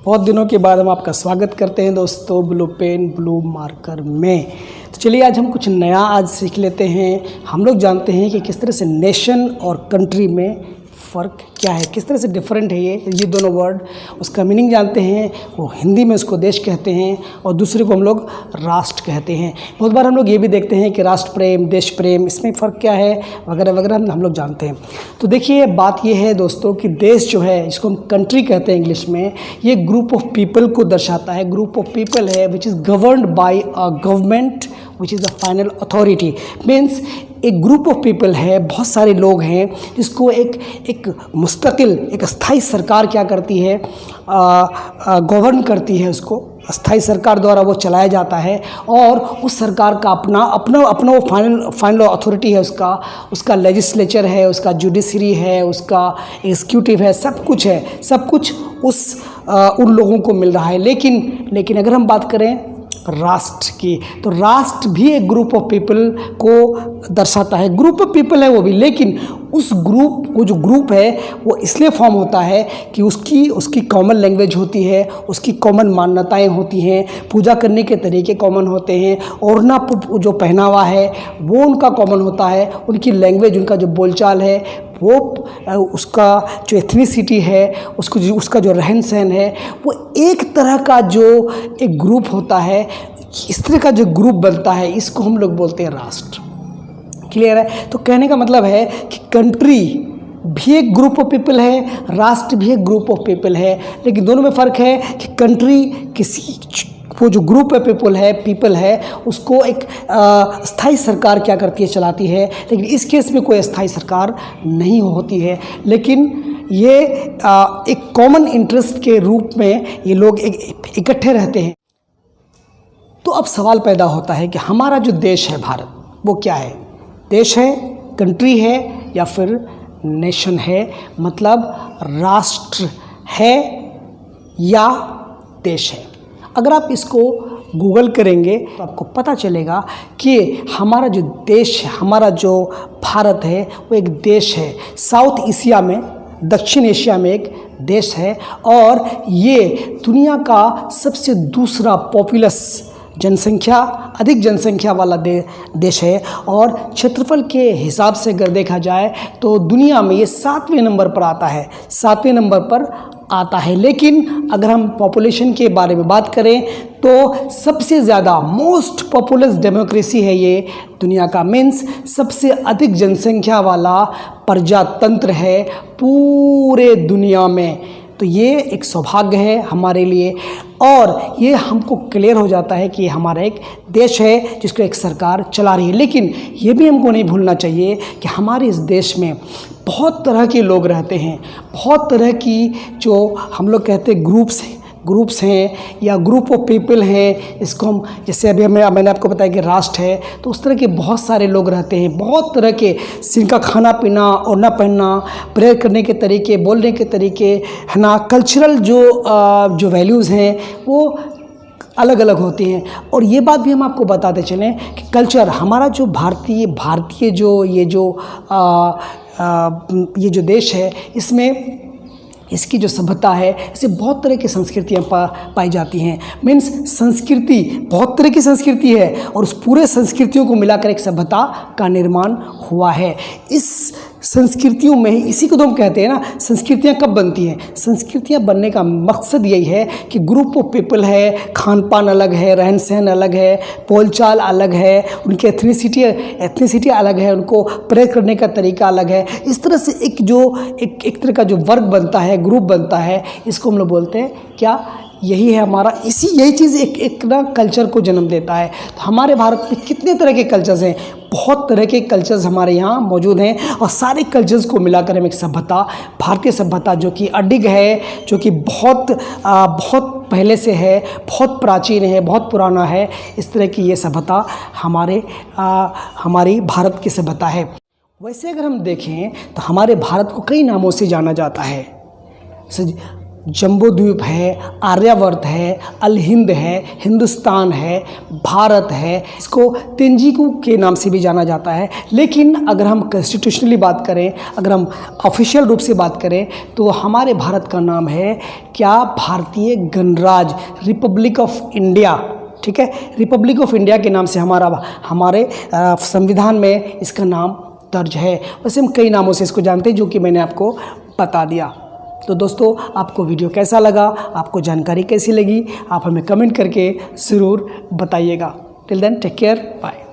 बहुत दिनों के बाद हम आपका स्वागत करते हैं दोस्तों ब्लू पेन ब्लू मार्कर में। तो चलिए आज हम कुछ नया आज सीख लेते हैं। हम लोग जानते हैं कि किस तरह से नेशन और कंट्री में फ़र्क क्या है, किस तरह से डिफरेंट है ये दोनों वर्ड। उसका मीनिंग जानते हैं। वो हिंदी में उसको देश कहते हैं और दूसरे को हम लोग राष्ट्र कहते हैं। बहुत बार हम लोग ये भी देखते हैं कि राष्ट्र प्रेम, देश प्रेम, इसमें फ़र्क क्या है वगैरह वगैरह हम लोग जानते हैं। तो देखिए बात ये है दोस्तों कि देश जो है जिसको हम कंट्री कहते हैं इंग्लिश में, ये ग्रुप ऑफ पीपल को दर्शाता है। ग्रुप ऑफ पीपल है which is governed bye a government which is the final authority. Means एक ग्रुप ऑफ पीपल है, बहुत सारे लोग हैं जिसको एक मुस्तकिल एक अस्थाई सरकार क्या करती है, गवर्न करती है। उसको अस्थाई सरकार द्वारा वो चलाया जाता है और उस सरकार का अपना वो फाइनल अथॉरिटी है। उसका लेजिस्लेचर है, उसका जुडिशरी है, उसका एग्जीक्यूटिव है, सब कुछ है। सब कुछ उन लोगों को मिल रहा है। लेकिन अगर हम बात करें राष्ट्र की, तो राष्ट्र भी एक ग्रुप ऑफ पीपल को दर्शाता है। ग्रुप ऑफ पीपल है वो भी, लेकिन वो जो ग्रुप है वो इसलिए फॉर्म होता है कि उसकी कॉमन लैंग्वेज होती है, उसकी कॉमन मान्यताएं होती हैं, पूजा करने के तरीके कॉमन होते हैं, ओढ़ना जो पहनावा है वो उनका कॉमन होता है, उनकी लैंग्वेज, उनका जो बोलचाल है वो, उसका जो एथनिसिटी है, उसका जो रहन सहन है, वो एक तरह का जो एक ग्रुप होता है। इस तरह का जो ग्रुप बनता है इसको हम लोग बोलते हैं राष्ट्र। क्लियर है? तो कहने का मतलब है कि कंट्री भी एक ग्रुप ऑफ पीपल है, राष्ट्र भी एक ग्रुप ऑफ पीपल है, लेकिन दोनों में फ़र्क है कि कंट्री वो जो ग्रुप ऑफ पीपल है उसको एक स्थायी सरकार क्या करती है, चलाती है। लेकिन इस केस में कोई स्थायी सरकार नहीं होती है, लेकिन ये एक कॉमन इंटरेस्ट के रूप में ये लोग इकट्ठे रहते हैं। तो अब सवाल पैदा होता है कि हमारा जो देश है भारत, वो क्या है? देश है, कंट्री है, या फिर नेशन है? मतलब राष्ट्र है या देश है? अगर आप इसको गूगल करेंगे तो आपको पता चलेगा कि हमारा जो देश है, हमारा जो भारत है, वो एक देश है। साउथ एशिया में, दक्षिण एशिया में एक देश है और ये दुनिया का सबसे दूसरा पॉपुलस अधिक जनसंख्या वाला देश है। और क्षेत्रफल के हिसाब से अगर देखा जाए तो दुनिया में ये 7वें नंबर पर आता है। लेकिन अगर हम पॉपुलेशन के बारे में बात करें तो सबसे ज़्यादा मोस्ट पॉपुलस डेमोक्रेसी है ये दुनिया का। मीन्स सबसे अधिक जनसंख्या वाला प्रजातंत्र है पूरे दुनिया में। तो ये एक सौभाग्य है हमारे लिए और ये हमको क्लियर हो जाता है कि हमारा एक देश है जिसको एक सरकार चला रही है। लेकिन ये भी हमको नहीं भूलना चाहिए कि हमारे इस देश में बहुत तरह के लोग रहते हैं, बहुत तरह की जो हम लोग कहते हैं ग्रुप्स हैं या ग्रुप ऑफ पीपल हैं। इसको हम जैसे अभी मैंने आपको बताया कि राष्ट्र है, तो उस तरह के बहुत सारे लोग रहते हैं, बहुत तरह के, जिनका खाना पीना, ओढ़ना पहनना, प्रेयर करने के तरीके, बोलने के तरीके है ना, कल्चरल जो वैल्यूज़ हैं वो अलग अलग होती हैं। और ये बात भी हम आपको बताते चलें कि कल्चर हमारा जो भारतीय ये जो देश है, इसमें इसकी जो सभ्यता है, इससे बहुत तरह की संस्कृतियाँ पाई जाती हैं। मीन्स संस्कृति, बहुत तरह की संस्कृति है और उस पूरे संस्कृतियों को मिलाकर एक सभ्यता का निर्माण हुआ है। इस संस्कृतियों में ही, इसी को तो हम कहते हैं ना, संस्कृतियाँ कब बनती हैं? संस्कृतियाँ बनने का मकसद यही है कि ग्रुप ऑफ पीपल है, खान पान अलग है, रहन सहन अलग है, बोलचाल अलग है, उनकी एथनिसिटी अलग है, उनको प्रेयर करने का तरीका अलग है। इस तरह से एक तरह का जो वर्ग बनता है, ग्रुप बनता है, इसको हम लोग बोलते हैं क्या? यही है हमारा, यही चीज़ एक ना कल्चर को जन्म देता है। तो हमारे भारत में कितने तरह के कल्चर्स हैं, बहुत तरह के कल्चर्स हमारे यहाँ मौजूद हैं और सारे कल्चर्स को मिलाकर हम एक सभ्यता, भारतीय सभ्यता जो कि अडिग है, जो कि बहुत पहले से है, बहुत प्राचीन है, बहुत पुराना है, इस तरह की ये सभ्यता हमारी भारत की सभ्यता है। वैसे अगर हम देखें तो हमारे भारत को कई नामों से जाना जाता है। जम्बू द्वीप है, आर्यावर्त है, अल हिंद है, हिंदुस्तान है, भारत है। इसको तेंजिकू के नाम से भी जाना जाता है। लेकिन अगर हम कॉन्स्टिट्यूशनली बात करें, अगर हम ऑफिशियल रूप से बात करें, तो हमारे भारत का नाम है क्या? भारतीय गणराज्य, रिपब्लिक ऑफ इंडिया। ठीक है, रिपब्लिक ऑफ इंडिया के नाम से हमारे संविधान में इसका नाम दर्ज है। वैसे हम कई नामों से इसको जानते हैं, जो कि मैंने आपको बता दिया। तो दोस्तों, आपको वीडियो कैसा लगा, आपको जानकारी कैसी लगी, आप हमें कमेंट करके ज़रूर बताइएगा। Till then take care, bye.